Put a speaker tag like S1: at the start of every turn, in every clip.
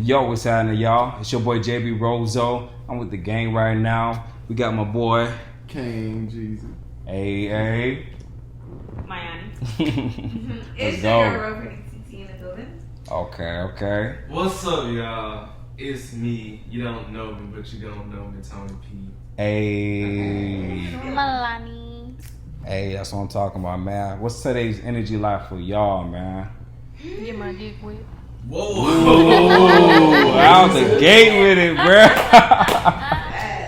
S1: Yo, what's happening, y'all? It's your boy JB Rozo. I'm with the gang right now. We got my boy
S2: Kane Jeezy.
S1: Hey.
S3: Miami.
S1: Let's
S3: It's
S1: go.
S3: your girlfriend CT in the building.
S1: Okay.
S2: What's up, y'all? It's me. You don't know me, but you don't know me, Tony P.
S1: Hey.
S4: Milani.
S1: Hey, that's what I'm talking about, man. What's today's energy like for y'all, man?
S4: Get my dick wet.
S2: Whoa.
S1: Ooh, out the gate with it, bruh.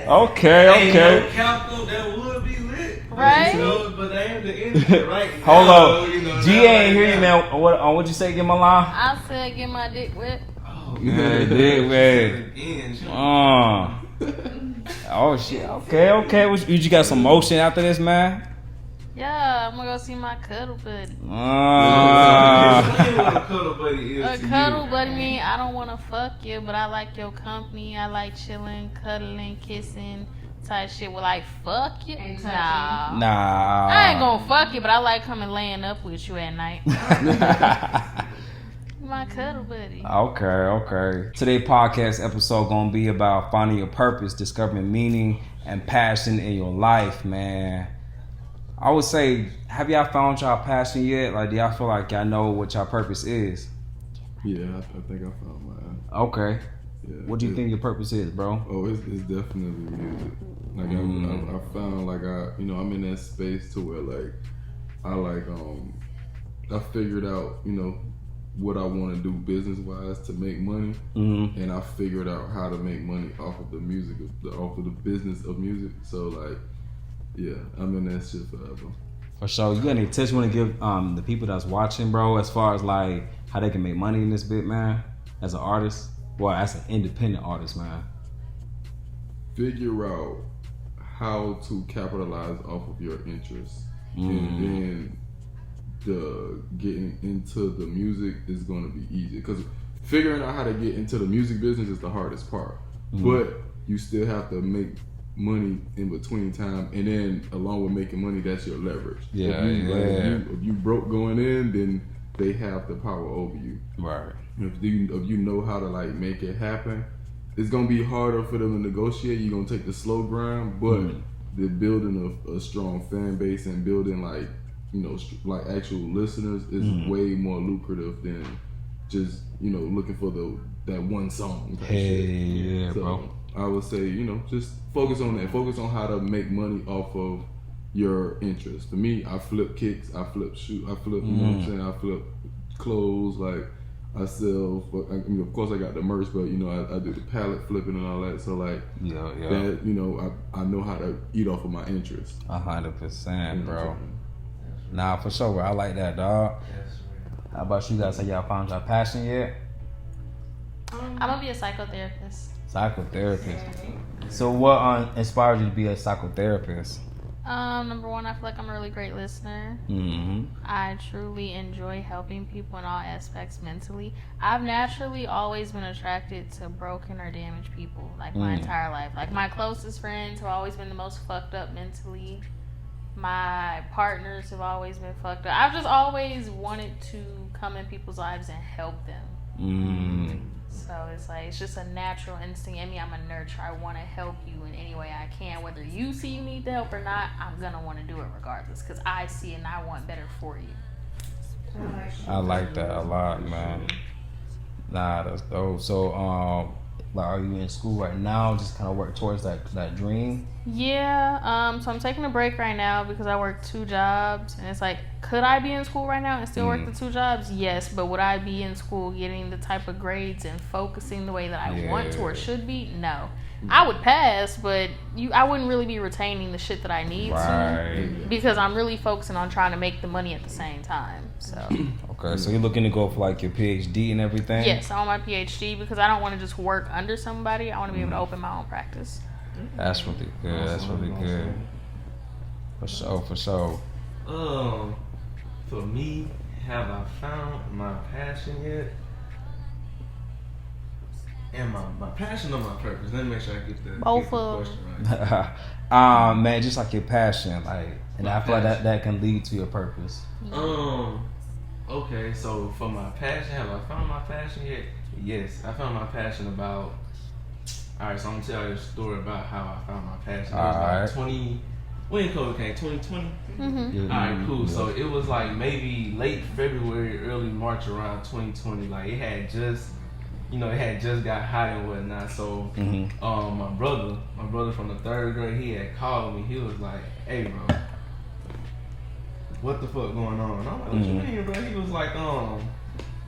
S1: Okay.
S2: Ain't no cap though, that would be lit.
S4: Right?
S2: You know, but they ain't the end, right?
S1: Hold
S2: now,
S1: up.
S2: you know,
S1: G
S2: that
S1: ain't
S2: right
S1: hear you,
S2: now.
S1: man. What'd you say? Get my line?
S4: I said get my dick wet.
S2: Oh,
S1: Yeah, dick wet. Oh shit. Okay. You got some motion after this, man?
S4: Yeah, I'm gonna go see my cuddle buddy.
S2: Explain what a cuddle buddy is
S4: A
S2: to
S4: cuddle
S2: you.
S4: buddy mean I don't wanna fuck you, but I like your company. I like chilling, cuddling, kissing, type shit. Will I fuck you?
S3: And touching.
S4: Nah. I ain't gonna fuck you, but I like coming laying up with you at night. My cuddle buddy.
S1: Okay. Today's podcast episode gonna be about finding your purpose, discovering meaning and passion in your life, man. I would say, have y'all found y'all passion yet? Like, do y'all feel like y'all know what y'all purpose is?
S5: Yeah, I think I found mine.
S1: Okay.
S5: Yeah,
S1: What do you think your purpose is, bro?
S5: Oh, it's definitely music. Like I found like I'm in that space to where like I figured out what I want to do business wise to make money, and I figured out how to make money off of the music, off of the business of music. So like, yeah, I'm in that shit forever.
S1: For sure. You got any tips you want to give the people that's watching, bro, as far as like how they can make money in this bit, man? As an artist, well, as an independent artist, man.
S5: Figure out how to capitalize off of your interests, and then the getting into the music is going to be easy, because figuring out how to get into the music business is the hardest part. But you still have to make money in between time, and then along with making money, that's your leverage. If you broke going in, then they have the power over you.
S1: Right.
S5: If you know how to like make it happen, it's gonna be harder for them to negotiate. You're gonna take the slow grind, but the building a strong fan base and building like like actual listeners is way more lucrative than just looking for that one song type shit.
S1: Yeah,
S5: So,
S1: bro.
S5: I would say, just focus on that. Focus on how to make money off of your interest. For me, I flip kicks, I flip shoes, I flip, you know what I'm saying? I flip clothes, like I sell, of course I got the merch, but I do the pallet flipping and all that. So like, that, I know how to eat off of my interest.
S1: 100%, bro. Nah, for sure, bro. I like that, dog. How about you guys? Have y'all found your passion yet?
S4: I'm gonna be a psychotherapist.
S1: Psychotherapist. So what inspired you to be a psychotherapist?
S4: Number one, I feel like I'm a really great listener. I truly enjoy helping people in all aspects mentally. I've naturally always been attracted to broken or damaged people, like my entire life. Like my closest friends have always been the most fucked up mentally. My partners have always been fucked up. I've just always wanted to come in people's lives and help them. So it's just a natural instinct in me. I'm a nurturer. I want to help you in any way I can. Whether you see you need the help or not, I'm going to want to do it regardless, because I see it and I want better for you.
S1: I like that a lot, man. Nah, that's dope. So, like, are you in school right now? Just kind of work towards that dream?
S4: Yeah. So I'm taking a break right now because I work 2 jobs, and it's like, could I be in school right now and still work the 2 jobs? Yes, but would I be in school getting the type of grades and focusing the way that I want to or should be? No. I would pass, but I wouldn't really be retaining the shit that I need to, because I'm really focusing on trying to make the money at the same time. So
S1: Okay, so you're looking to go for like your PhD and everything?
S4: yes, I want my PhD because I don't want to just work under somebody. I want to be able to open my own practice.
S1: That's really good. That's really good. For sure.
S2: For me, have I found my passion yet? And my passion or my purpose? Let me make sure I get the question right.
S1: Man, just like your passion, like, and I feel like that can lead to your purpose.
S2: Okay, so for my passion, have I found my passion yet? Yes, I found my passion about. All right, so I'm gonna tell you a story about how I found my passion. It
S1: All
S2: was
S1: right.
S2: like 20. When COVID came, 2020.
S4: Mm-hmm.
S2: All right, cool. So it was like maybe late February, early March around 2020. Like it had just, it had just got hot and whatnot. So my brother from the 3rd grade, he had called me. He was like, "Hey, bro, what the fuck going on?" And I'm like, "What you mean, bro?" He was like,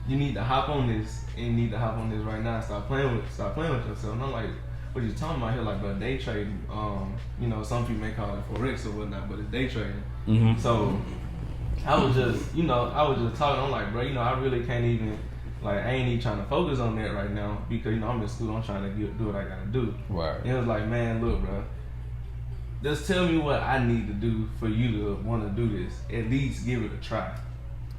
S2: "You need to hop on this, and you need to hop on this right now. Stop playing with yourself." And I'm like, "What are you talking about?" Here, like, bro, day trading. Some people may call it forex or whatnot, but it's day trading. So I was just talking. I'm like, bro, I really can't even, like, I ain't even trying to focus on that right now because I'm in school. I'm trying to do what I gotta do.
S1: Right.
S2: And it was like, man, look, bro. Just tell me what I need to do for you to want to do this. At least give it a try.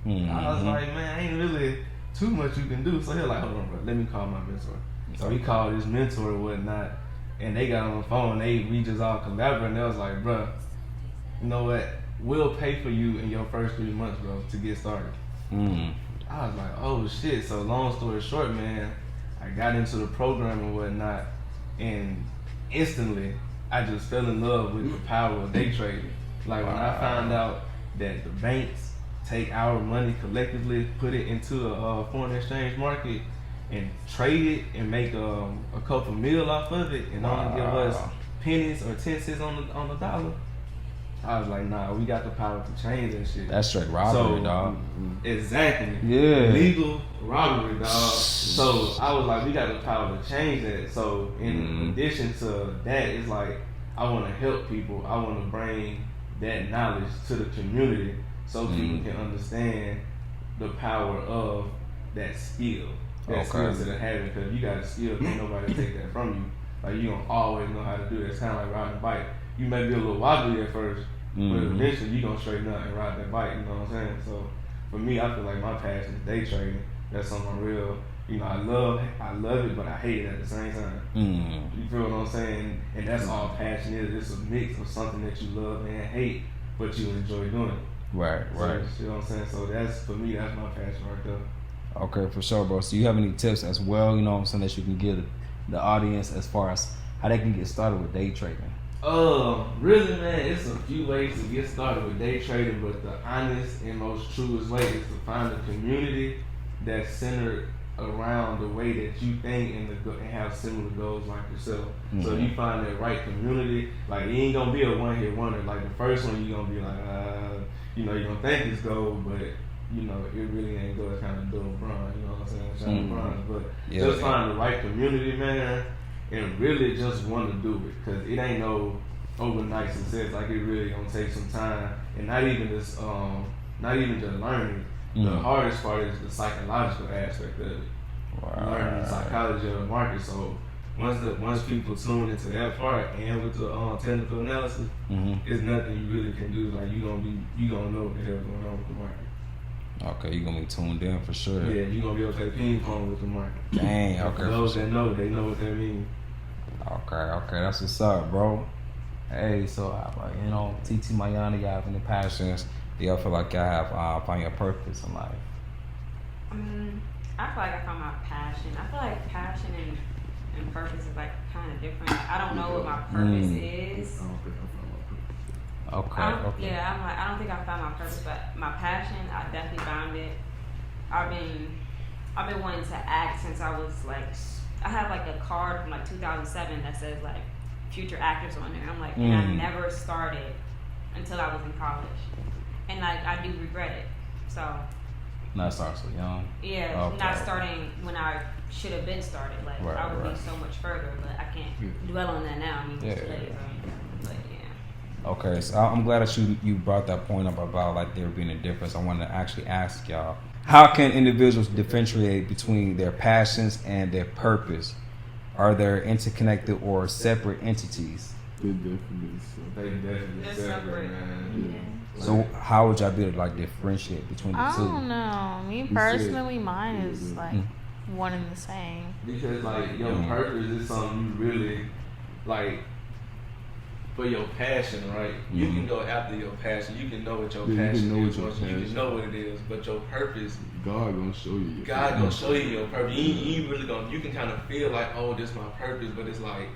S2: I was like, man, ain't really too much you can do. So he's like, hold on, bro, let me call my mentor. So he called his mentor or whatnot, and they got on the phone. We just all collaborated. And they was like, bro, you know what? We'll pay for you in your first 3 months, bro, to get started. I was like, oh shit. So long story short, man, I got into the program and whatnot, and instantly I just fell in love with the power of day trading. Like when I found out that the banks take our money collectively, put it into a foreign exchange market, and trade it and make a couple mil off of it, and only give us pennies or 10 cents on the dollar. I was like, nah, we got the power to change that shit.
S1: That's straight robbery, dog.
S2: Exactly.
S1: Yeah.
S2: Legal robbery, dog. So I was like, we got the power to change that. So in addition to that, it's like I want to help people. I want to bring that knowledge to the community so people can understand the power of that skill. That skill that they're having. Because you got a skill, can't nobody take that from you. Like you gonna always know how to do it. It's kind of like riding a bike. You may be a little wobbly at first, but eventually you gonna straighten up and ride that bike. You know what I'm saying? So for me, I feel like my passion is day trading. That's something real. I love it, but I hate it at the same time. You feel what I'm saying? And that's all passion is. It's a mix of something that you love and hate, but you enjoy doing.
S1: Right.
S2: You know what I'm saying? So for me, that's my passion right there.
S1: Okay, for sure, bro. So you have any tips as well, that you can give the audience as far as how they can get started with day trading?
S2: Really, man, it's a few ways to get started with day trading, but the honest and most truest way is to find a community that's centered around the way that you think and have similar goals like yourself. So you find that right community, like you ain't gonna be a one-hit wonder. Like the first one, you're gonna be like, you're gonna think it's gold, but it really ain't gold. It's kind of dull bronze. You know what I'm saying? Shiny bronze. But just find the right community, man, and really just want to do it, because it ain't no overnight success. Like it really gonna take some time, and not even just learning. The hardest part is the psychological aspect of it. Learning the psychology of the market. So once people tune into that part and with the technical analysis, it's nothing you really can do. Like you gonna know what the hell's going on with the market.
S1: Okay, you're gonna be tuned in for sure.
S2: Yeah, you're gonna be able to play ping pong with the market.
S1: Dang, okay.
S2: For those that know, they know what that means.
S1: Okay, that's what's up, bro. Hey, so TT Mayana, y'all have any passions? Do y'all feel like y'all have find your purpose in life?
S3: I feel like I found my passion. I feel like passion and purpose is like kind of different. I don't know what my purpose is.
S5: I don't think I found my purpose.
S1: Okay.
S3: Yeah, I don't think I found my purpose, but my passion, I definitely found it. I've been wanting to act since I was like, I have like a card from like 2007 that says like future actors on there. I'm like, and I never started until I was in college, and like I do regret it. So.
S1: Not starting so young.
S3: Yeah, not starting when I should have been started. Like I would be so much further, but I can't dwell on that now. I mean, it's too late. But yeah.
S1: Okay, so I'm glad that you brought that point up about like there being a difference. I want to actually ask y'all, how can individuals differentiate between their passions and their purpose? Are they interconnected or separate entities?
S5: They definitely
S2: separate, man.
S3: Yeah.
S1: So how would y'all be able to like differentiate between the two?
S4: I don't know. Me personally, mine is like one and the same.
S2: Because like your purpose is something you really like. for your passion, right? You can go after your passion. You can know what your
S5: Yeah, you
S2: passion
S5: can know
S2: is.
S5: what your
S2: You can
S5: passion
S2: know what it is. But your purpose,
S5: God gonna show you.
S2: God gonna show you your purpose. You ain't really gonna. You can kind of feel like, oh, this is my purpose, but it's like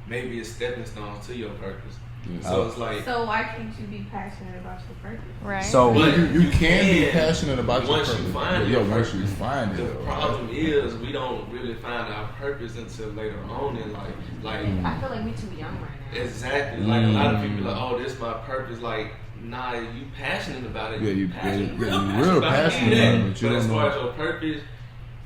S2: maybe it's stepping stones to your purpose.
S5: Yeah.
S2: So it's like.
S6: So why can't you be passionate about your purpose?
S4: Right.
S1: So
S2: But
S5: you can be passionate about your
S2: once
S5: purpose.
S2: you find
S5: But,
S2: your
S5: once
S2: purpose,
S5: you find it,
S2: the
S5: though,
S2: problem is we don't really find our purpose until later on in life. Like
S3: I feel like we too young right now.
S2: exactly, like a lot of people are like, oh, this is my purpose. Like, nah, you passionate about it.
S5: Yeah, you
S2: passionate,
S5: real passionate
S2: about
S5: about it, but you
S2: But as
S5: don't
S2: far
S5: know.
S2: as your purpose,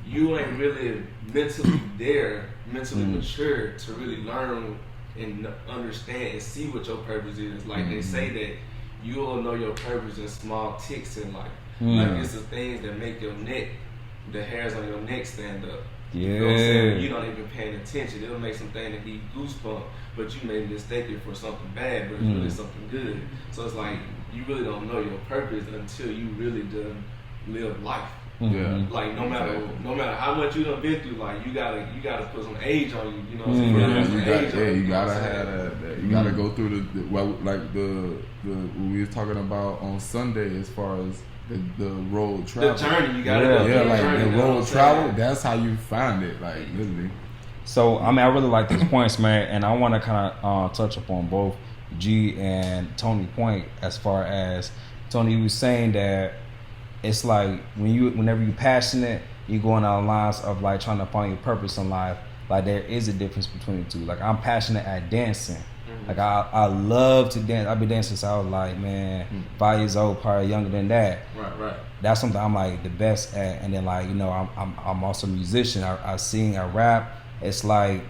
S2: you ain't really mentally there, mentally mature to really learn and understand and see what your purpose is. Like they say that you will know your purpose in small ticks in life. Like it's the things that make your neck, the hairs on your neck stand up. You know what I'm saying? You don't even paying attention. It'll make something that be goosebump, but you may mistake it for something bad, but it's really something good. So it's like you really don't know your purpose until you really done live life.
S5: Yeah.
S2: Like no matter how much you done been through, like you gotta put some age on you. You know what I'm saying?
S5: You gotta have that. You gotta go through the what we was talking about on Sunday as far as the road travel.
S2: The journey, you gotta go through
S5: Yeah,
S2: the
S5: like
S2: journey,
S5: the
S2: you know what
S5: road
S2: I'm
S5: travel.
S2: saying?
S5: That's how you find it. Like literally.
S1: So I mean, I really like these points, man, and I want to kind of touch upon both G and Tony point as far as Tony was saying that it's like whenever you're passionate, you go on the lines of like trying to find your purpose in life. Like there is a difference between the two. Like I'm passionate at dancing. Like I love to dance. I've been dancing since I was like 5 years old, probably younger than that.
S2: Right.
S1: That's something I'm like the best at. And then like I'm also a musician. I sing, I rap. It's like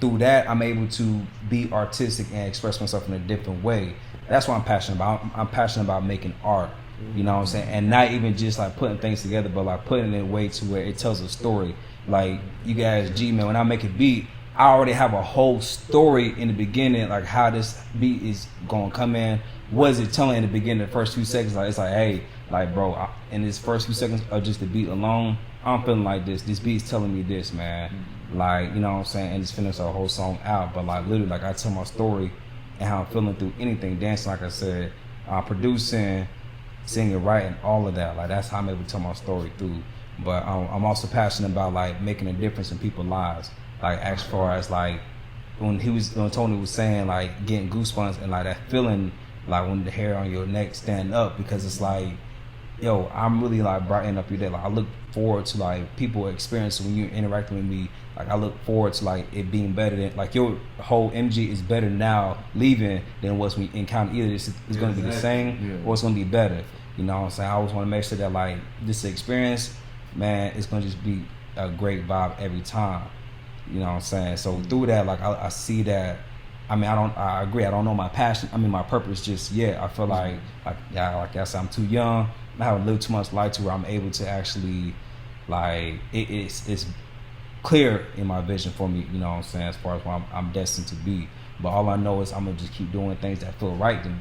S1: through that I'm able to be artistic and express myself in a different way. That's what I'm passionate about. I'm passionate about making art. You know what I'm saying? And not even just like putting things together, but like putting it in a way to where it tells a story. Like you guys, G man, when I make a beat, I already have a whole story in the beginning, like how this beat is gonna come in. What is it telling in the beginning, the first few seconds? Like it's like, hey, like bro, in this first few seconds of just the beat alone, I'm feeling like this. This beat's telling me this, man. Like, you know what I'm saying? And just finish a whole song out. But like literally, like I tell my story and how I'm feeling through anything, dancing, like I said, producing, singing, writing, all of that. Like that's how I'm able to tell my story through. But I'm also passionate about like making a difference in people's lives. Like as far as like when Tony was saying like getting goosebumps and like that feeling like when the hair on your neck stand up, because it's like, yo, I'm really like brightening up your day. Like I look forward to like people experiencing when you're interacting with me. Like I look forward to like it being better than like your whole MG is better now leaving than it was when we encountered. Either it's going to be the same or it's going to be better. You know what I'm saying? I always want to make sure that like this experience, man, it's going to just be a great vibe every time. You know what I'm saying? So through that, like I see that. I mean, I agree. I don't know my passion. I mean, my purpose just yet. I feel like I said, I'm too young. I haven't lived too much life to where I'm able to actually, like, it's clear in my vision for me. You know what I'm saying? As far as what I'm destined to be. But all I know is I'm gonna just keep doing things that feel right to me.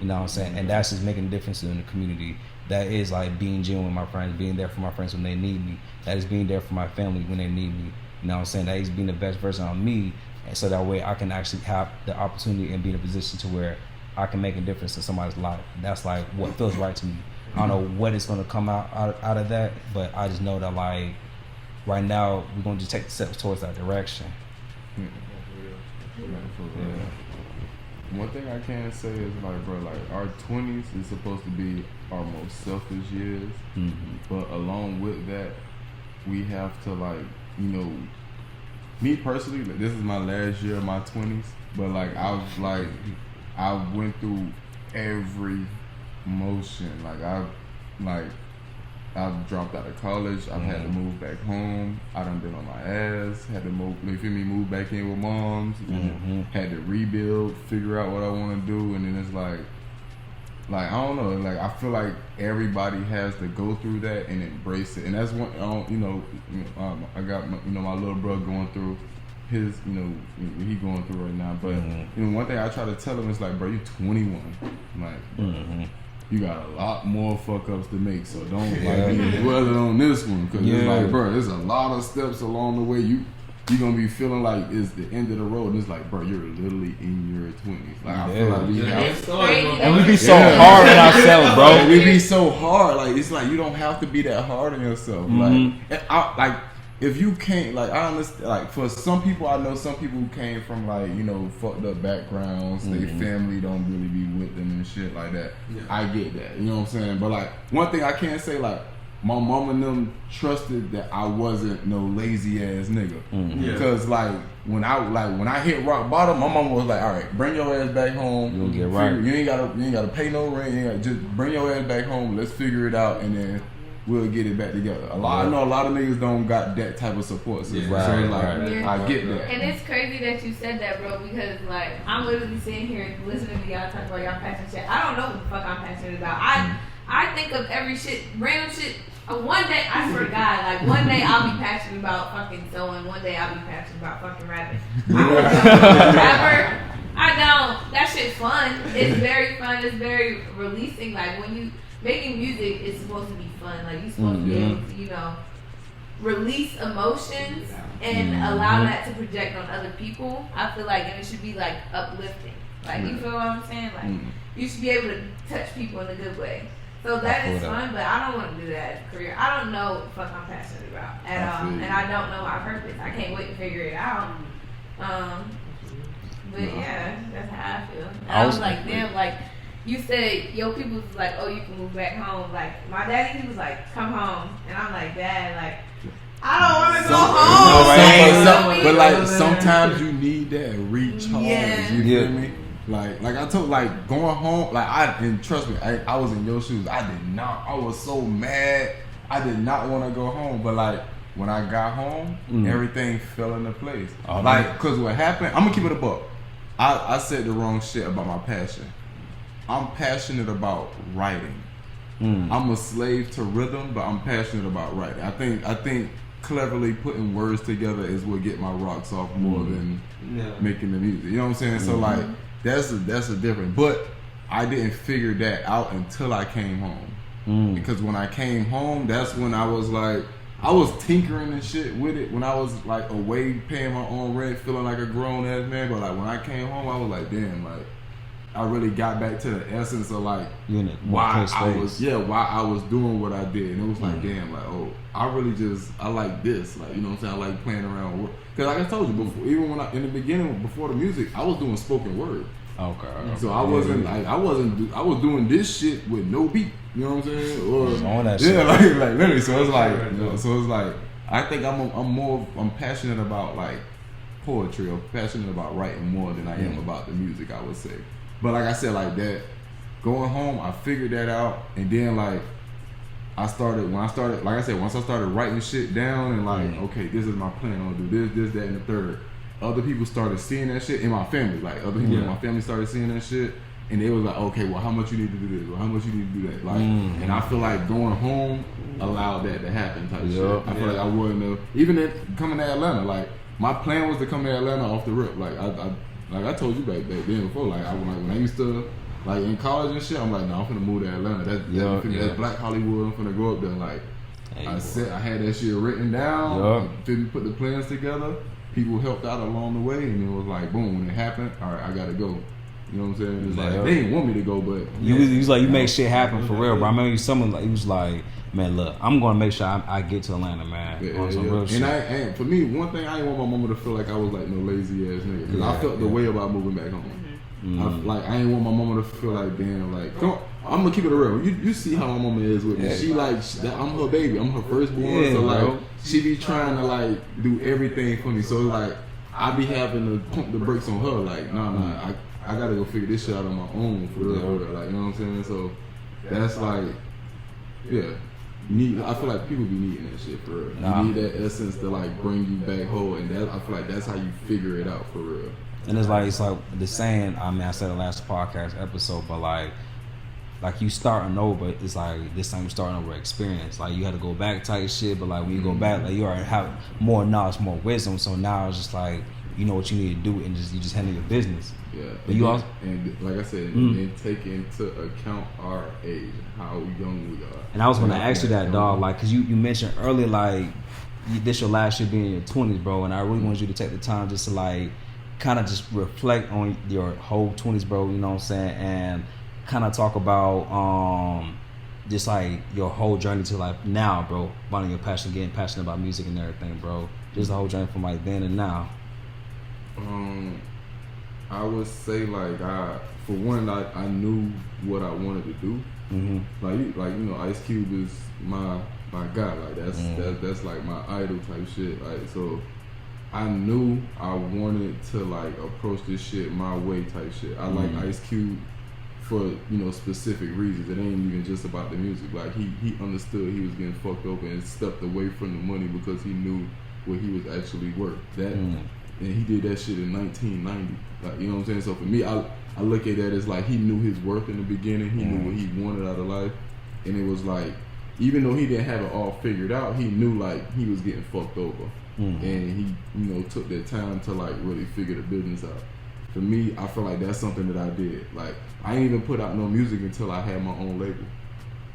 S1: You know what I'm saying? And that's just making a difference in the community. That is like being genuine with my friends, being there for my friends when they need me. That is being there for my family when they need me. You know what I'm saying? That is being the best version of me. And so that way I can actually have the opportunity and be in a position to where I can make a difference in somebody's life. That's like what feels right to me. I don't know what is going to come out of that, but I just know that like right now we're going to just take the steps towards that direction.
S5: One thing I can say is like, bro, like our 20s is supposed to be our most selfish years, but along with that, we have to like, you know, me personally, like, this is my last year of my 20s, but like I went through every motion. I've dropped out of college. I've had to move back home. I done been on my ass. Had to move back in with moms. And had to rebuild, figure out what I want to do, and then it's like I don't know. Like I feel like everybody has to go through that and embrace it, and that's one. I got my little brother going through his, he going through right now. But one thing I try to tell him is like, bro, you 21, like. You got a lot more fuck ups to make, so don't like be dwelling on this one, because it's like, bro, there's a lot of steps along the way. you're gonna be feeling like it's the end of the road, and it's like, bro, you're literally in your 20s. Like I feel like we have,
S1: and we be so hard on ourselves, bro.
S5: We be so hard. Like it's like you don't have to be that hard on yourself. Like if you can't, like I understand. Like for some people, I know some people who came from like fucked up backgrounds. Their family don't really be with them and shit like that. Yeah. I get that. You know what I'm saying? But like one thing I can't say, like my mom and them trusted that I wasn't no lazy ass nigga. Because like when I hit rock bottom, my mom was like, all right, bring your ass back home.
S1: You'll get right.
S5: You ain't gotta pay no rent. Just bring your ass back home. Let's figure it out, and then we'll get it back together. I know a lot of niggas don't got that type of support system.
S1: Yeah.
S5: So
S6: Yeah.
S5: I get that.
S6: And it's crazy that you said that, bro, because like I'm literally sitting here listening to y'all talk about y'all passionate shit. I don't know what the fuck I'm passionate about. I think of every shit, random shit. One day, I swear to God, like one day I'll be passionate about fucking sewing. One day I'll be passionate about fucking rapping. Rapper, I don't. That shit's fun. It's very fun. It's very releasing. Like when you making music, it's supposed to be fun. Like you're supposed to be able to, release emotions and allow that to project on other people. I feel like, and it should be like uplifting. Like you feel what I'm saying? Like you should be able to touch people in a good way. So that is fun, but I don't want to do that as a career. I don't know what the fuck I'm passionate about at all, and I don't know my purpose. I can't wait to figure it out. But yeah, that's how I feel. And I was like, damn, like you said, your people was like, oh, you can move back home. Like my daddy, he was like, come home, and I'm like, Dad, like I don't want to go home.
S5: But like sometimes you need that recharge.
S6: Yeah.
S5: You feel me? Like I told, like going home, like and trust me, I was in your shoes. I was so mad. I did not want to go home. But like when I got home, everything fell into place. Cause what happened, I'm gonna keep it a buck. I said the wrong shit about my passion. I'm passionate about writing. I'm a slave to rhythm, but I'm passionate about writing. I think cleverly putting words together is what get my rocks off more than making the music. You know what I'm saying? So like that's a difference. But I didn't figure that out until I came home. Because when I came home, that's when I was like, I was tinkering and shit with it when I was like away paying my own rent, feeling like a grown ass man. But like when I came home, I was like, damn, like I really got back to the essence of like why I was doing what I did, and it was like, damn, like I like this, like you know what I'm saying, I like playing around with, because like I told you before, even when in the beginning before the music, I was doing spoken word. Okay. So I wasn't like I was doing this shit with no beat. You know what I'm saying? Or like literally. So it's like I think I'm passionate about like poetry, or passionate about writing more than I am about the music, I would say. But like I said, like that, going home, I figured that out, and then like once I started writing shit down and like, okay, this is my plan, I'm gonna do this, that, and the third. Other people started seeing that shit in my family. Like other people in my family started seeing that shit, and they was like, okay, well, how much you need to do this, or how much you need to do that. Like, and I feel like going home allowed that to happen type shit. I feel like I wouldn't have, even coming to Atlanta. Like my plan was to come to Atlanta off the rip. Like I told you back then before. Like when I used to like in college and shit, I'm like, no, I'm finna move to Atlanta. That's Black Hollywood. I'm finna go up there. Like I had that shit written down. Put the plans together. People helped out along the way, and it was like, boom, when it happened, all right, I gotta go. You know what I'm saying? It's like they didn't want me to go, but
S1: you was like, you make shit happen for real, bro. I remember someone like, he was like, man, look, I'm gonna make sure I get to Atlanta, man. On some real shit.
S5: And for me, one thing, I didn't want my mama to feel like I was like no lazy ass nigga, because I felt the way about moving back home. I didn't want my mama to feel like, damn, like, I'm gonna keep it real. You see how my mama is with me. She like, I'm her baby. I'm her firstborn. So like, she be trying to like do everything for me. So like, I be having to pump the brakes on her. Like, nah, I gotta go figure this shit out on my own for real. Like, you know what I'm saying? So that's like, I feel like people be needing that shit for real. You need that essence to like bring you back home, and I feel like that's how you figure it out for real.
S1: And it's like the saying. I mean, I said the last podcast episode, but like you starting over. It's like this time you starting over experience. Like you had to go back type shit, but like when you go back, like you already have more knowledge, more wisdom. So now it's just like you know what you need to do, and you just handle your business.
S5: Yeah.
S1: But you also,
S5: and like I said, and take into account our age, how young we are.
S1: And I was gonna ask you that, dog, like, cause you mentioned earlier, like this your last year being in your 20s, bro, and I really want you to take the time just to like kind of just reflect on your whole 20s, bro, you know what I'm saying, and kind of talk about just like your whole journey to like now, bro, finding your passion, getting passionate about music and everything, bro. Just the whole journey from like then and now.
S5: I would say like for one, I knew what I wanted to do. Mm-hmm. Like you know, Ice Cube is my guy. Like that's like my idol type shit. Like so, I knew I wanted to like approach this shit my way type shit. I like Ice Cube for, you know, specific reasons. It ain't even just about the music. Like he understood he was getting fucked over and stepped away from the money because he knew what he was actually worth. That and he did that shit in 1990. Like, you know what I'm saying? So for me, I look at that as like he knew his worth in the beginning. He knew what he wanted out of life, and it was like, even though he didn't have it all figured out, he knew like he was getting fucked over, and he, you know, took that time to like really figure the business out. For me, I feel like that's something that I did. Like, I didn't even put out no music until I had my own label.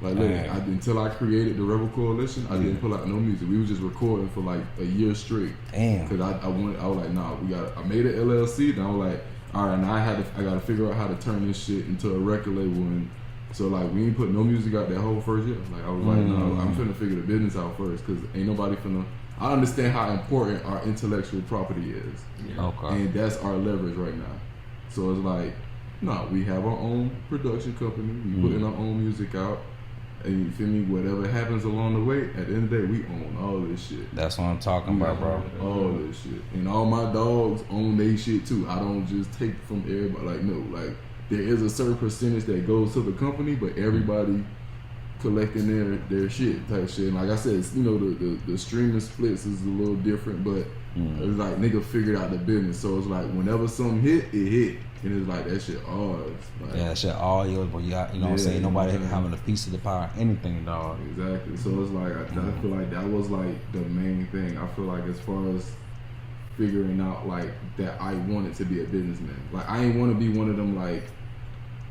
S5: Like, until I created the Rebel Coalition, I didn't put out no music. We was just recording for like a year straight. Damn. Cause I was like, nah, I made an LLC. Then I was like, all right, now I gotta figure out how to turn this shit into a record label. And so like, we ain't put no music out that whole first year. Like, I was like, no, I'm finna figure the business out first, cause ain't nobody finna. I understand how important our intellectual property is. Yeah. Okay. And that's our leverage right now. So it's like, no, we have our own production company. We putting our own music out. And you feel me? Whatever happens along the way, at the end of the day, we own all this shit.
S1: That's what I'm talking about, bro.
S5: All this shit. And all my dogs own their shit too. I don't just take from everybody. Like, no, like, there is a certain percentage that goes to the company, but everybody collecting their shit type shit. And like I said, you know, the streaming splits is a little different, but it's like nigga figured out the business. So it's like whenever something hit, it hit. And it's like that shit ours. Like,
S1: yeah, that shit all yours, but you got, you know what I'm saying, nobody having a piece of the pie, anything, dog.
S5: Exactly. So it's like I feel like that was like the main thing. I feel like as far as figuring out like that I wanted to be a businessman. Like I ain't want to be one of them like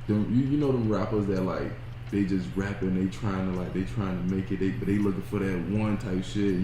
S5: them, you know them rappers that like they just rapping, they trying to make it, but they looking for that one type shit.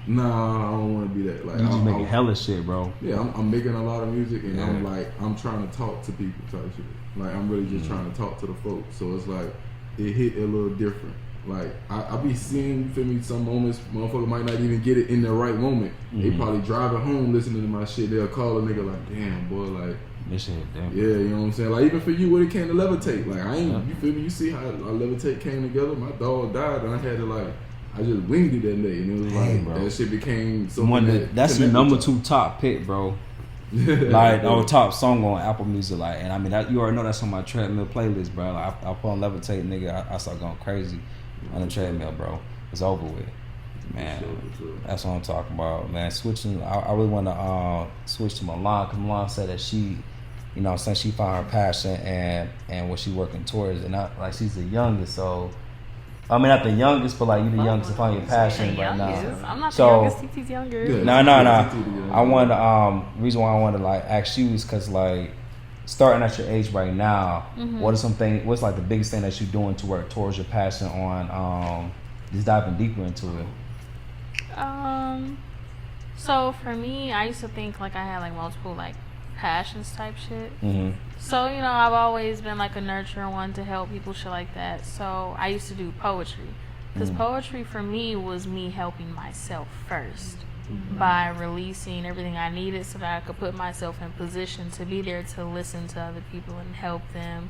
S5: Nah, I don't want to be that. Like,
S1: you just making hella shit, bro.
S5: Yeah, I'm making a lot of music, and I'm trying to talk to people type shit. Like, I'm really just trying to talk to the folks. So it's like, it hit a little different. Like, I be seeing, feel me, some moments, motherfucker might not even get it in the right moment. They probably driving home listening to my shit. They'll call a nigga like, damn, boy, like,
S1: this shit, damn.
S5: Yeah, you know what I'm saying? Like, even for you, when it came to Levitate, like, I ain't, you feel me? You see how Levitate came together? My dog died, and I had to, like, I just winged it that day, and it was like, bro, that shit became something
S1: that's your number 2 top pick, bro. Like, our top song on Apple Music, like, and I mean, you already know that's on my treadmill playlist, bro. Like, I put on Levitate, nigga, I start going crazy on the treadmill, bro. It's over with, man. That's what I'm talking about, man. Switching, I really want to switch to Milan, because Milan said that she, you know, since she found her passion and what she working towards, and like she's the youngest, so. I mean, not the youngest, but like you the youngest to find your passion right now.
S4: I'm not the youngest. TT's younger.
S1: No. I wanted reason why I wanted to like ask you is because like starting at your age right now, what's like the biggest thing that you're doing to work towards your passion on just diving deeper into it?
S4: So for me, I used to think like I had like multiple like passions type shit. So, you know, I've always been like a nurturer one to help people, shit like that. So I used to do poetry. Because poetry for me was me helping myself first by releasing everything I needed so that I could put myself in position to be there to listen to other people and help them.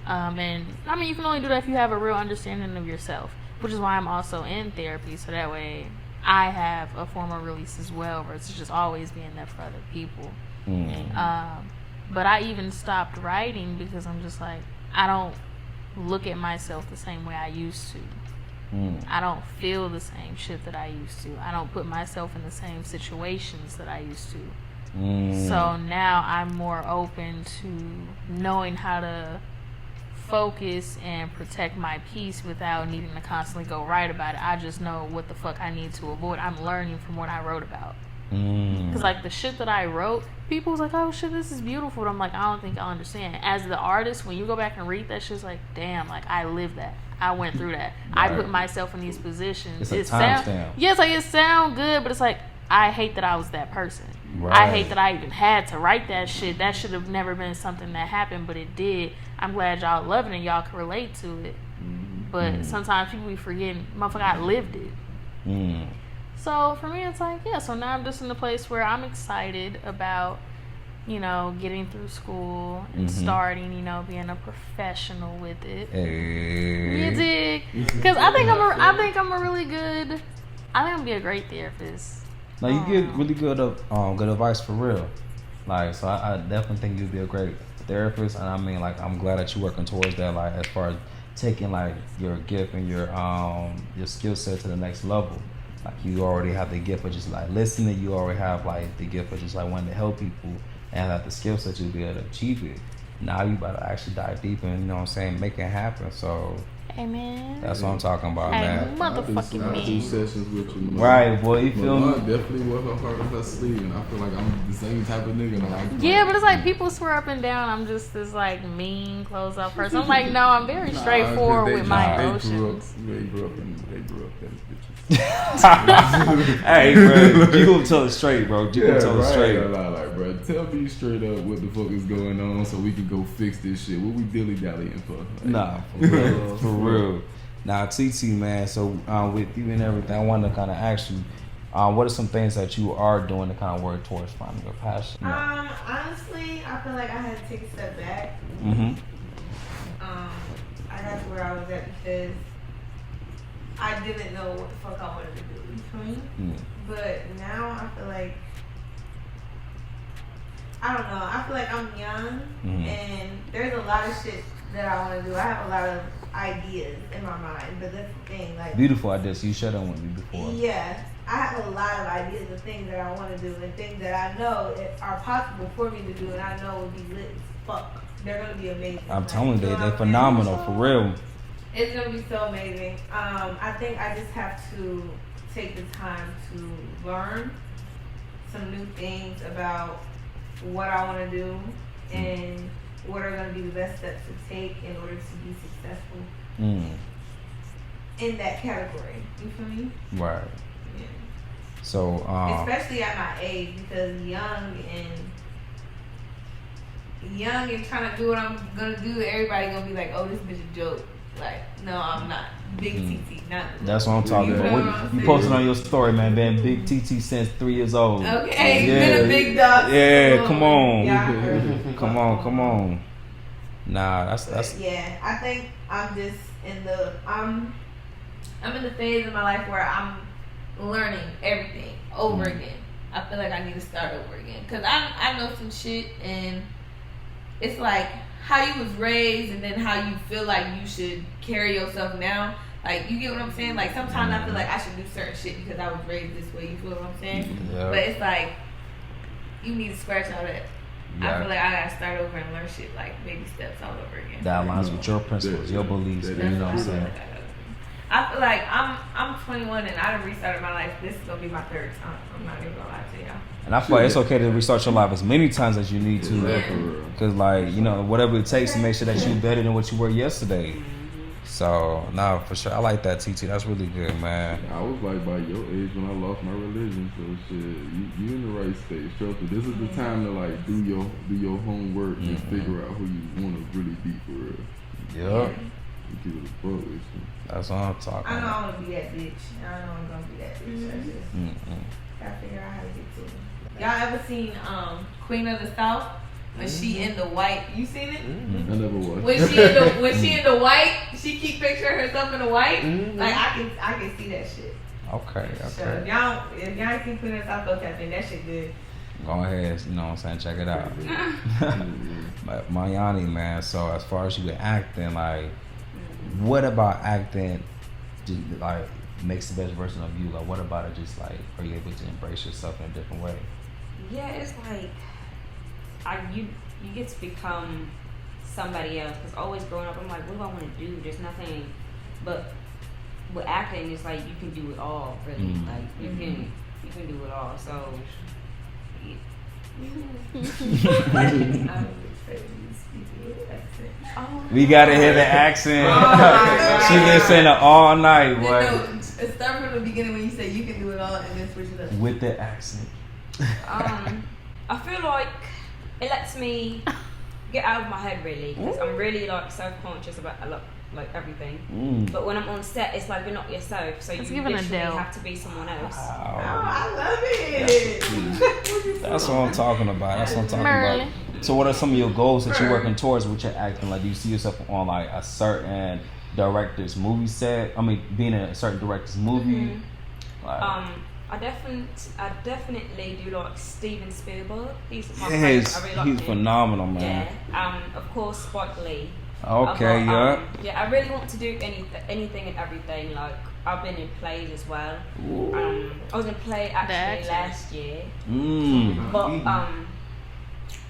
S4: And I mean, you can only do that if you have a real understanding of yourself, which is why I'm also in therapy. So that way I have a form of release as well versus just always being there for other people. But I even stopped writing because I'm just like, I don't look at myself the same way I used to. I don't feel the same shit that I used to. I don't put myself in the same situations that I used to. So now I'm more open to knowing how to focus and protect my peace without needing to constantly go write about it. I just know what the fuck I need to avoid. I'm learning from what I wrote about. Because like the shit that I wrote, people was like, oh shit, this is beautiful. And I'm like, I don't think y'all understand. As the artist, when you go back and read that shit, it's like, damn, like I lived that. I went through that.
S1: Right.
S4: I put myself in these positions.
S1: It's a timestamp.
S4: Yeah, it's like it sound good, but it's like I hate that I was that person.
S1: Right.
S4: I hate that I even had to write that shit. That should have never been something that happened, but it did. I'm glad y'all love it and y'all can relate to it. But sometimes people be forgetting, motherfucker, I lived it. So for me, it's like, yeah, so now I'm just in the place where I'm excited about, you know, getting through school and starting, you know, being a professional with it.
S1: Hey.
S4: You dig? Because I think I'm gonna be a great therapist.
S1: No, you get really good advice for real. Like, so I definitely think you'd be a great therapist, and I mean, like, I'm glad that you're working towards that. Like, as far as taking like your gift and your skill set to the next level. Like, you already have the gift of just like listening. You already have like the gift of just like wanting to help people, and have the skill set to be able to achieve it. Now you about to actually dive deep and, you know what I'm saying, make it happen. So
S4: Amen.
S1: that's what I'm talking about,
S4: Hey,
S1: man.
S4: motherfucking
S5: I do
S4: me.
S5: sessions with you.
S1: Right, boy, you
S5: But
S1: feel
S5: mine
S1: me?
S5: definitely was her heart of her sleeve, and I feel like I'm the same type of nigga. Like,
S4: Yeah, but it's like people swear up and down I'm just this like mean, closed up person. I'm like, no, I'm very straightforward with my emotions.
S5: They grew up as bitches.
S1: Hey, bro, you gonna tell it straight, bro. You gonna tell it straight.
S5: Like, bro, tell me straight up what the fuck is going on so we can go fix this shit. What we dilly dallying for? Like,
S1: Nah, for real, for real. Now, TT, man, so with you and everything, I wanted to kind of ask you, what are some things that you are doing to kind of work towards finding your passion?
S6: Honestly, I feel like I had to take a step back. I got to where I was at because I didn't know what the fuck I wanted to do. You feel me? But now I feel like, I don't know. I feel like I'm young and there's a lot of shit that I want to do. I have a lot of ideas in my mind, but that's the thing. Like,
S1: Beautiful ideas. So you shared them with me before.
S6: yeah, I have a lot of ideas of things that I want to do and things that I know are possible for me to do, and I know would be lit as fuck. They're gonna be amazing.
S1: I'm telling you, they're phenomenal, for real.
S6: It's gonna be so amazing. I think I just have to take the time to learn some new things about what I want to do and what are going to be the best steps to take in order to be successful in that category. You feel me?
S1: Right.
S6: Yeah.
S1: So,
S6: especially at my age, because young and trying to do what I'm gonna do, everybody gonna be like, "Oh, this bitch a joke." Like, no, I'm not. Big TT, not.
S1: That's what I'm talking about. You posted on your story, man. Been big TT since 3 years old.
S6: Okay, been a big dog.
S1: Yeah, come on.
S6: Yeah, I heard.
S1: Come on. Nah, that's.
S6: Yeah, I think I'm just in the I'm in the phase of my life where I'm learning everything over again. I feel like I need to start over again because I know some shit, and it's like how you was raised and then how you feel like you should carry yourself now. Like, you get what I'm saying? Like, sometimes I feel like I should do certain shit because I was raised this way. You feel what I'm saying?
S1: Yeah.
S6: But it's like you need to scratch all that.
S1: Yeah.
S6: I feel like I gotta start over and learn shit like baby steps all over again.
S1: That aligns with your principles, your beliefs. You know what I'm saying?
S6: I feel like I'm 21 and I done restarted my life. This is gonna be my third time. I'm not even gonna lie to y'all.
S1: And I feel like it's okay to restart your life as many times as you need to. Because, like, you know, whatever it takes to make sure that you're better than what you were yesterday. So, nah, for sure. I like that, TT. That's really good, man.
S5: I was like by your age when I lost my religion, so shit, you in the right state. Trust me, this is the time to like do your homework and figure out who you want to really be for real.
S1: Yep.
S5: Give it a fuck with you.
S1: That's what I'm talking
S6: I know
S1: about.
S6: I want to be that bitch. I know I'm gonna be that bitch. I just gotta figure out how to get to it. Y'all ever seen Queen of the South? When she in the white, you seen it?
S5: I never watched.
S6: When she in the white, she keep picturing herself in the white. Like I can see that shit.
S1: Okay.
S6: So if y'all ain't seen Queen of the South, go tap in. That shit good.
S1: Go ahead, you know what I'm saying? Check it out. But Mayani, man, so as far as you with acting, like, what about acting just, like, makes the best version of you? Like, what about it just, like, are you able to embrace yourself in a different way?
S3: Yeah, it's like you get to become somebody else. Because always growing up, I'm like, what do I want to do? There's nothing, but with acting, it's like you can do it all, really. Like, you can you can do it all. So, yeah.
S1: We gotta hear the accent. She been saying it all night, boy.
S6: No, start from the beginning when you say you can do it all, and then switch it up.
S1: With the accent.
S3: I feel like it lets me get out of my head really, because I'm really like self-conscious about a lot, like everything. But when I'm on set, it's like you're not yourself, so
S4: It's
S3: you
S4: giving
S3: literally
S4: Adele.
S3: have to be someone else.
S6: Oh, I love it.
S1: That's what I'm talking about. That's what I'm talking
S4: Merle.
S1: about. So what are some of your goals that you're working towards with your acting? Like, do you see yourself on like a certain director's movie set? I mean, being in a certain director's movie? Like,
S3: I definitely do like Steven Spielberg. He's my
S1: yes,
S3: favorite. I really like
S1: he's
S3: him.
S1: phenomenal, man.
S3: Yeah. Of course, Spike Lee.
S1: Okay,
S3: But, yeah, I really want to do anything and everything. Like, I've been in plays as well. I was in a play actually last year. But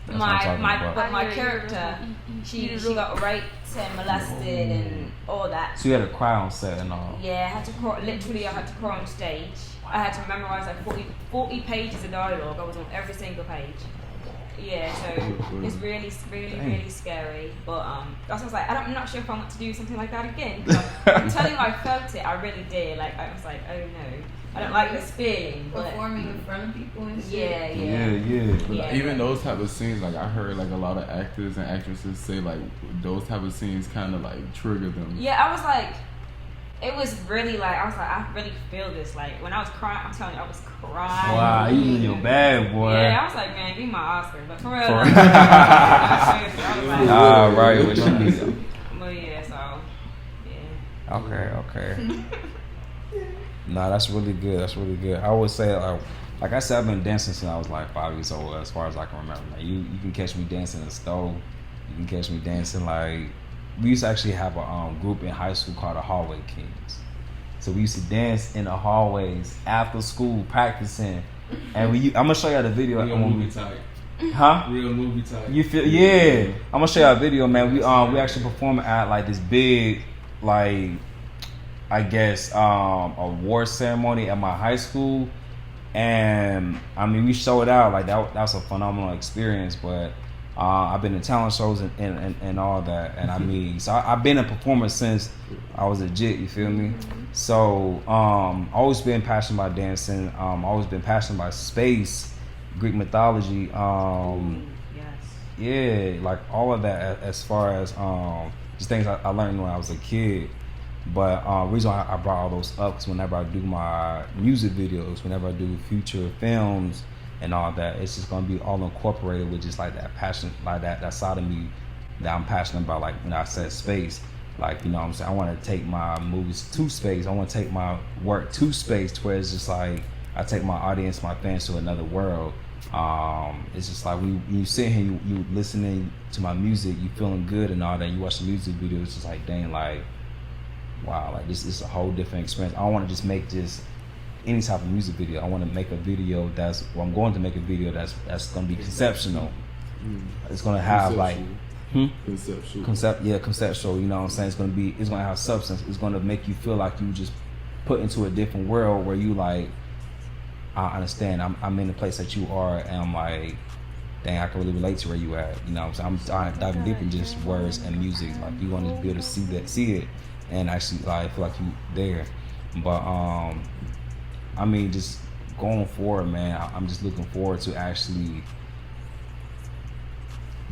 S1: That's what I'm talking about.
S3: my character, she got raped and molested and all that.
S1: So you had to cry on set and all.
S3: Yeah, I had to cry. Literally, I had to cry on stage. I had to memorize like 40 pages of dialogue. I was on every single page. Yeah, so it's really scary. But that's what I was like. I'm not sure if I want to do something like that again. I'm telling you, I felt it. I really did. Like, I was like, oh no, I don't like this feeling. But
S6: Performing in front of people and shit.
S1: Yeah.
S5: But
S3: Yeah.
S5: even those type of scenes, like I heard like a lot of actors and actresses say like those type of scenes kind of like trigger them.
S3: Yeah, I was like, it was really like, I was like, I really feel this. Like, when I was crying, I'm telling you, I was crying.
S1: Wow, you in your bag, boy.
S3: Yeah, I was like, man, give me my Oscar. But for real.
S1: For-
S3: Like, I was like,
S1: right, what you need.
S3: but yeah, so, yeah.
S1: Okay. Nah, that's really good. I would say, like I said, I've been dancing since I was like 5 years old, as far as I can remember. Like, you can catch me dancing in the stove. You can catch me dancing like, we used to actually have a group in high school called the Hallway Kings. So we used to dance in the hallways after school, practicing. And I'm gonna show y'all the video.
S2: Real movie type.
S1: Huh?
S2: Real movie type.
S1: You feel? Yeah. I'm gonna show y'all a video, man. We actually performing at like this big, like, I guess award ceremony at my high school, and I mean we showed out. Like that was a phenomenal experience. But I've been in talent shows and all that, and I mean, so I've been a performer since I was a jit. You feel me? So always been passionate about dancing. Always been passionate about space, Greek mythology. Yeah, like all of that as far as just things I learned when I was a kid. But reason why I brought all those up is whenever I do my music videos, whenever I do future films and all that, it's just gonna be all incorporated with just like that passion, like that side of me that I'm passionate about. Like when I said space, like, you know what I'm saying, I want to take my movies to space. I want to take my work to space, to where it's just like I take my audience, my fans to another world. It's just like when you sit here, you listening to my music, you feeling good and all that. You watch the music video, it's just like, dang, like, wow, like this is a whole different experience. I don't want to just make just any type of music video. I want to make a video I'm going to make a video that's going to be conceptual. It's going to have like conceptual. You know what I'm saying? It's going to have substance. It's going to make you feel like you just put into a different world where you like, I understand. I'm in the place that you are, and I'm like, dang, I can really relate to where you at. You know what I'm saying? I'm diving deep in just words and music. Like, you want to be able to see it, and actually like feel like you there. But I mean, just going forward, man, I'm just looking forward to actually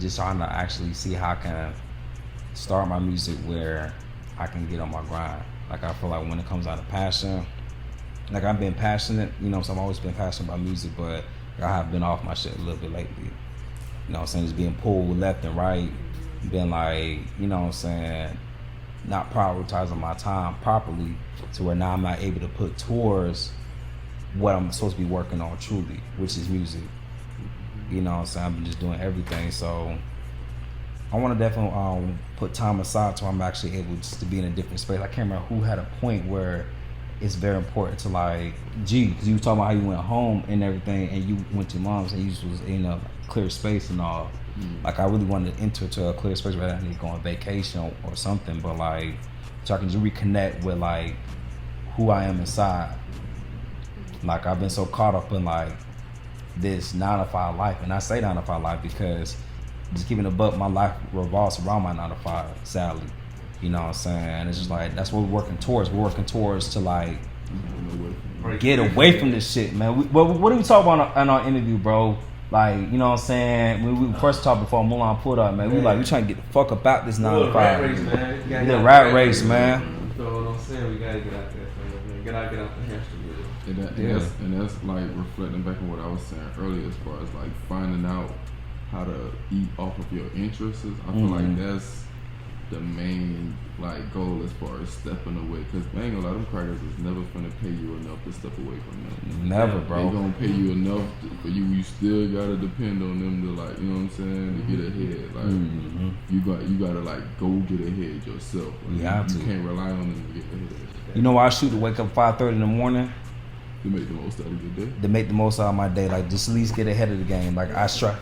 S1: just trying to actually see how I can start my music where I can get on my grind. Like, I feel like when it comes out of passion, like I've been passionate, you know, so I've always been passionate about music, but I have been off my shit a little bit lately. You know what I'm saying? Just being pulled left and right, been like, you know what I'm saying, not prioritizing my time properly to where now I'm not able to put towards what I'm supposed to be working on truly, which is music. You know what I'm saying? I've been just doing everything, so I want to definitely put time aside so I'm actually able just to be in a different space. I can't remember who had a point where it's very important to like, because you were talking about how you went home and everything, and you went to mom's and you was in a clear space and all. Like, I really wanted to enter to a clear space where I need to go on vacation or something, but like, so I can just reconnect with like who I am inside. Like I've been so caught up in like this 9 to 5 life, and I say 9 to 5 life because just keeping it buck, my life revolves around my 9 to 5. Sadly, you know what I'm saying. And it's just like that's what we're working towards. We're working towards to like get away from this shit, man. What did we talk about in our interview, bro? Like, you know what I'm saying? When we first talked before Mulan pulled up, man, we trying to get the fuck about this 9 to 5.
S2: Rat race, man.
S1: The rat race, man.
S2: You know what I'm saying? We gotta get out there, man. Get out the hamster wheel.
S5: And that's like reflecting back on what I was saying earlier, as far as like finding out how to eat off of your interests. I feel like that's the main like goal as far as stepping away. Cause I ain't gonna lie, them crackers is never gonna pay you enough to step away from them.
S1: Never, bro.
S5: They gonna pay you enough for you. You still gotta depend on them to like, you know what I'm saying, to get ahead. Like you gotta like go get ahead yourself. Like, you can't rely on them to get ahead.
S1: You know why I shoot to wake up 5:30 in the morning?
S5: To make the most out of your day.
S1: To make the most out of my day, like just at least get ahead of the game. Like I try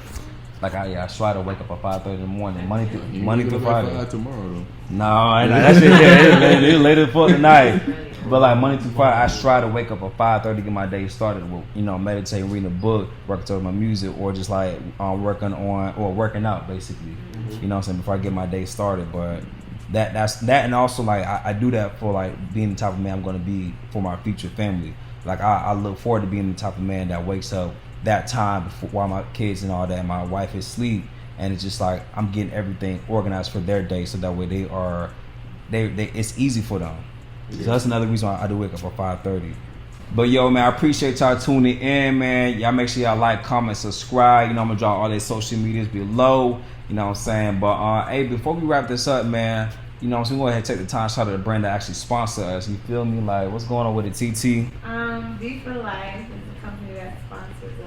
S1: to wake up at 5:30 in the morning, Monday through Friday.
S5: Tomorrow though.
S1: No, that's it. Later for tonight. But like Monday through Friday, I try to wake up at 5:30 to get my day started. With, you know, meditating, reading a book, working towards my music, or just like working out basically. You know what I'm saying, before I get my day started. But that's that, and also like I do that for like being the type of man I'm going to be for my future family. Like I look forward to being the type of man that wakes up that time before while my kids and all that, and my wife is asleep, and it's just like I'm getting everything organized for their day, so that way they it's easy for them. So that's another reason why I do wake up at 5:30. But yo, man, I appreciate y'all tuning in, man. Y'all make sure y'all like, comment, subscribe. You know, I'm gonna drop all their social medias below. You know what I'm saying? But hey, before we wrap this up, man, you know, so we go ahead and take the time shout out to the brand that actually sponsor us. You feel me? Like, what's going on with it, TT?
S6: Be for Life is a company that sponsors us.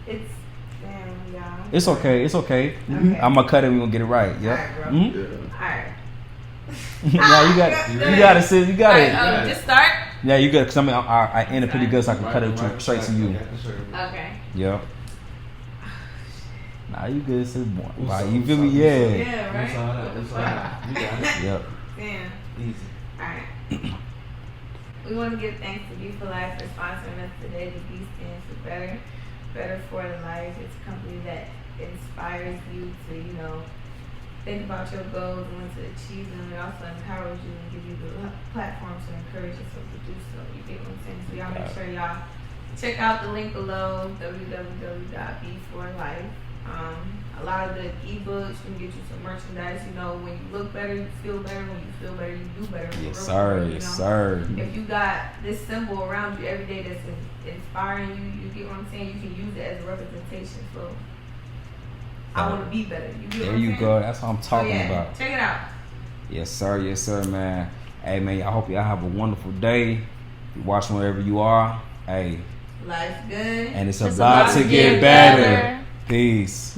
S6: It's damn, y'all.
S1: It's okay. It's okay. I'm gonna cut it. We gonna get it right. Yep.
S6: All right, bro.
S1: Mm-hmm.
S6: All right.
S1: Yeah, you got it, sis. You got it.
S6: Just start.
S1: Yeah, you good. Cause I ended pretty good, so I can cut it straight to you.
S6: Okay.
S1: Yep. Nah, you good, sis. Like, you feel me? Yeah.
S6: Yeah, right.
S2: That's all right. You got it.
S1: Yep.
S6: Damn.
S2: Easy.
S6: All right. We want to give thanks to Be for Life for sponsoring us today. The B stands for Better for Life. It's a company that inspires you to, you know, think about your goals and want to achieve them. It also empowers you and gives you the platform to encourage yourself to do so. You get what I'm saying? So y'all make sure y'all check out the link below, www.be4life. A lot of the ebooks can get you some merchandise. You know, when you look better, you feel better. When you feel better, you do better.
S1: Yes, sir.
S6: You
S1: Yes,
S6: know?
S1: sir.
S6: If you got this symbol around you every day that's inspiring you, you get what I'm saying? You can use it as a representation. So I want to be better. You get
S1: There
S6: what I'm
S1: you
S6: saying?
S1: go. That's what I'm talking about.
S6: Check it out.
S1: Yes, sir. Yes, sir, man. Hey, man, I hope y'all have a wonderful day. You're watching wherever you are. Hey.
S6: Life's good.
S1: And it's about to get better. Peace.